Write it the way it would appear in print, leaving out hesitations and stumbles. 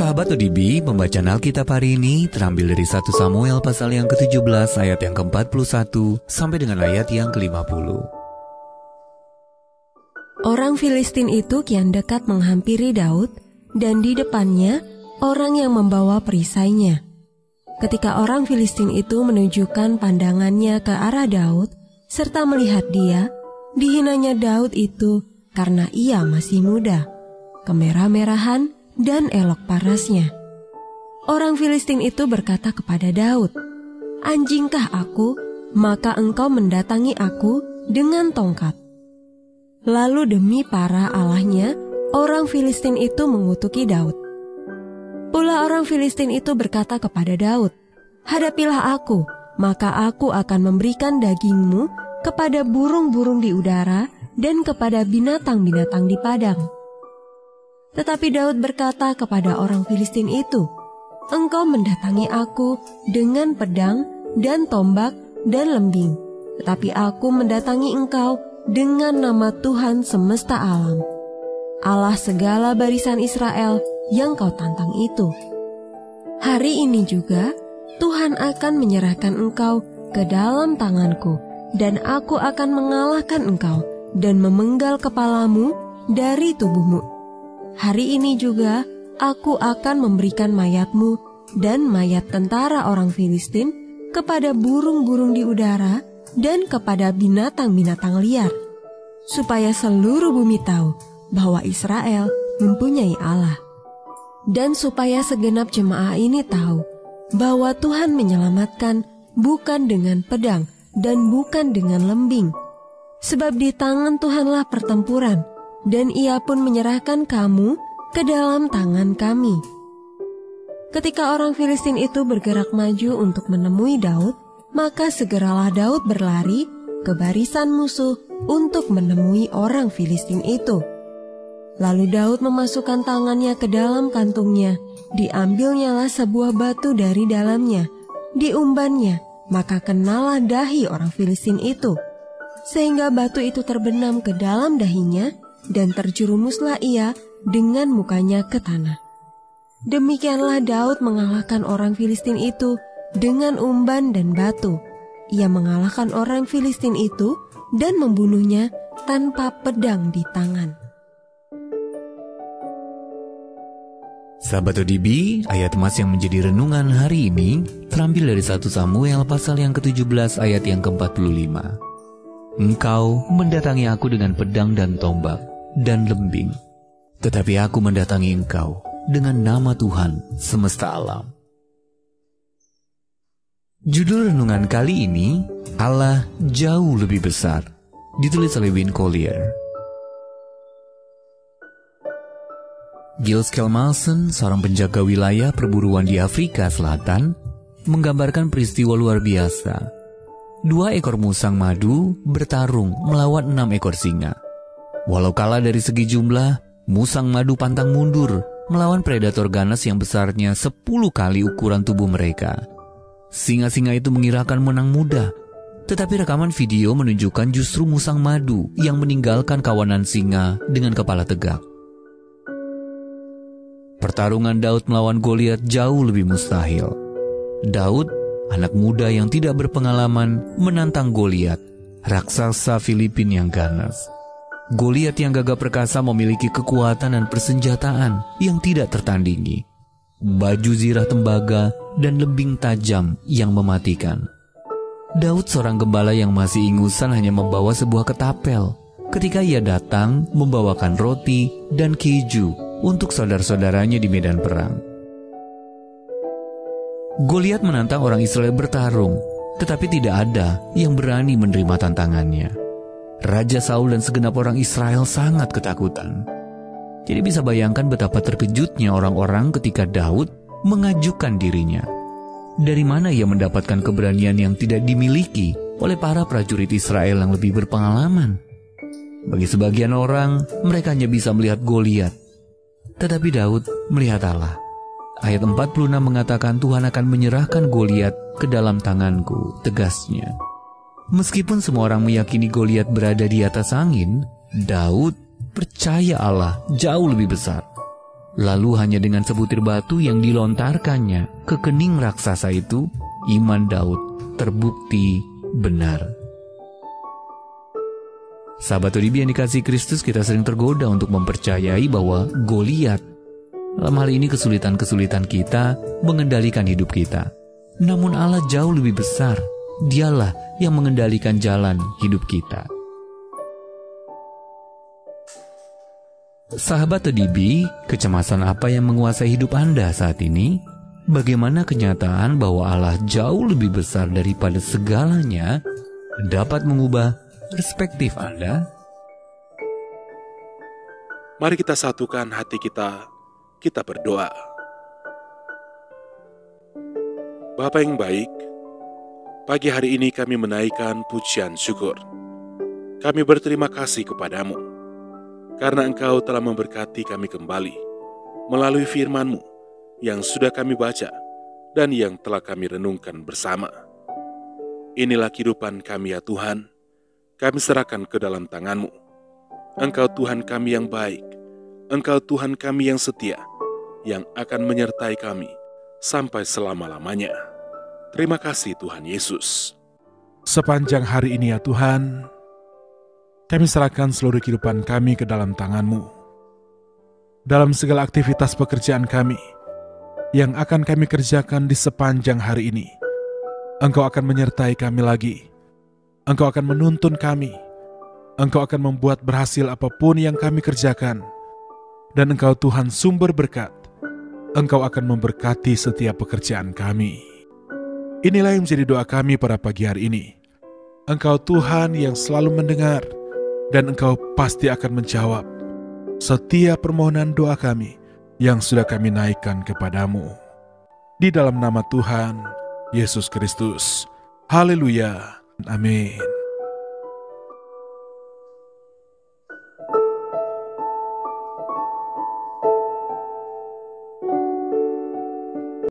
Sahabat ODB, pembacaan Alkitab hari ini terambil dari 1 Samuel pasal yang ke-17 ayat yang ke-41 sampai dengan ayat yang ke-50. Orang Filistin itu kian dekat menghampiri Daud, dan di depannya orang yang membawa perisainya. Ketika orang Filistin itu menunjukkan pandangannya ke arah Daud, serta melihat dia, dihinanya Daud itu karena ia masih muda, kemerah-merahan, dan elok parasnya. Orang Filistin itu berkata kepada Daud, "Anjingkah aku, maka engkau mendatangi aku dengan tongkat?" Lalu demi para allahnya, orang Filistin itu mengutuki Daud. Pula orang Filistin itu berkata kepada Daud, "Hadapilah aku, maka aku akan memberikan dagingmu kepada burung-burung di udara dan kepada binatang-binatang di padang." Tetapi Daud berkata kepada orang Filistin itu, "Engkau mendatangi aku dengan pedang dan tombak dan lembing, tetapi aku mendatangi engkau dengan nama Tuhan semesta alam, Allah segala barisan Israel yang kau tantang itu. Hari ini juga Tuhan akan menyerahkan engkau ke dalam tanganku, dan aku akan mengalahkan engkau dan memenggal kepalamu dari tubuhmu. Hari ini juga aku akan memberikan mayatmu dan mayat tentara orang Filistin kepada burung-burung di udara dan kepada binatang-binatang liar, supaya seluruh bumi tahu bahwa Israel mempunyai Allah. Dan supaya segenap jemaah ini tahu bahwa Tuhan menyelamatkan bukan dengan pedang dan bukan dengan lembing, sebab di tangan Tuhanlah pertempuran, dan ia pun menyerahkan kamu ke dalam tangan kami." Ketika orang Filistin itu bergerak maju untuk menemui Daud, maka segeralah Daud berlari ke barisan musuh untuk menemui orang Filistin itu. Lalu Daud memasukkan tangannya ke dalam kantungnya, diambilnyalah sebuah batu dari dalamnya, diumbannya, maka kenalah dahi orang Filistin itu, sehingga batu itu terbenam ke dalam dahinya, dan terjerumuslah ia dengan mukanya ke tanah. Demikianlah Daud mengalahkan orang Filistin itu dengan umban dan batu. Ia mengalahkan orang Filistin itu dan membunuhnya tanpa pedang di tangan. Sahabat ODB, ayat emas yang menjadi renungan hari ini terambil dari 1 Samuel pasal yang ke-17 ayat yang ke-45. "Engkau mendatangi aku dengan pedang dan tombak dan lembing, tetapi aku mendatangi engkau dengan nama Tuhan semesta alam." Judul renungan kali ini, Allah Jauh Lebih Besar, ditulis oleh Win Collier. Giles Kelmalson, seorang penjaga wilayah perburuan di Afrika Selatan, menggambarkan peristiwa luar biasa. 2 ekor musang madu bertarung melawan 6 ekor singa. Walau kalah dari segi jumlah, musang madu pantang mundur melawan predator ganas yang besarnya 10 kali ukuran tubuh mereka. Singa-singa itu mengira akan menang mudah, tetapi rekaman video menunjukkan justru musang madu yang meninggalkan kawanan singa dengan kepala tegak. Pertarungan Daud melawan Goliat jauh lebih mustahil. Daud, anak muda yang tidak berpengalaman, menantang Goliat, raksasa Filipin yang ganas. Goliat yang gagah perkasa memiliki kekuatan dan persenjataan yang tidak tertandingi, baju zirah tembaga dan lembing tajam yang mematikan. Daud, seorang gembala yang masih ingusan, hanya membawa sebuah ketapel ketika ia datang membawakan roti dan keju untuk saudara-saudaranya di medan perang. Goliat menantang orang Israel bertarung, tetapi tidak ada yang berani menerima tantangannya. Raja Saul dan segenap orang Israel sangat ketakutan. Jadi bisa bayangkan betapa terkejutnya orang-orang ketika Daud mengajukan dirinya. Dari mana ia mendapatkan keberanian yang tidak dimiliki oleh para prajurit Israel yang lebih berpengalaman? Bagi sebagian orang, mereka hanya bisa melihat Goliat. Tetapi Daud melihat Allah. Ayat 46 mengatakan, "Tuhan akan menyerahkan Goliat ke dalam tanganku," tegasnya. Meskipun semua orang meyakini Goliat berada di atas angin, Daud percaya Allah jauh lebih besar. Lalu hanya dengan sebutir batu yang dilontarkannya ke kening raksasa itu, iman Daud terbukti benar. Sahabat ODB yang dikasihi Kristus, kita sering tergoda untuk mempercayai bahwa Goliat, dalam hal ini kesulitan-kesulitan kita, mengendalikan hidup kita. Namun Allah jauh lebih besar. Dialah yang mengendalikan jalan hidup kita. Sahabat ODB, kecemasan apa yang menguasai hidup Anda saat ini? Bagaimana kenyataan bahwa Allah jauh lebih besar daripada segalanya dapat mengubah perspektif Anda? Mari kita satukan hati kita berdoa. Bapa yang baik, pagi hari ini kami menaikkan pujian syukur. Kami berterima kasih kepadamu, karena Engkau telah memberkati kami kembali melalui firman-Mu yang sudah kami baca dan yang telah kami renungkan bersama. Inilah kehidupan kami ya Tuhan, kami serahkan ke dalam tangan-Mu. Engkau Tuhan kami yang baik, Engkau Tuhan kami yang setia, yang akan menyertai kami sampai selama-lamanya. Terima kasih Tuhan Yesus. Sepanjang hari ini ya Tuhan, kami serahkan seluruh kehidupan kami ke dalam tangan-Mu. Dalam segala aktivitas pekerjaan kami yang akan kami kerjakan di sepanjang hari ini, Engkau akan menyertai kami lagi. Engkau akan menuntun kami. Engkau akan membuat berhasil apapun yang kami kerjakan. Dan Engkau Tuhan sumber berkat. Engkau akan memberkati setiap pekerjaan kami. Inilah yang menjadi doa kami pada pagi hari ini. Engkau Tuhan yang selalu mendengar, dan Engkau pasti akan menjawab setiap permohonan doa kami yang sudah kami naikkan kepadamu. Di dalam nama Tuhan Yesus Kristus. Haleluya. Amin.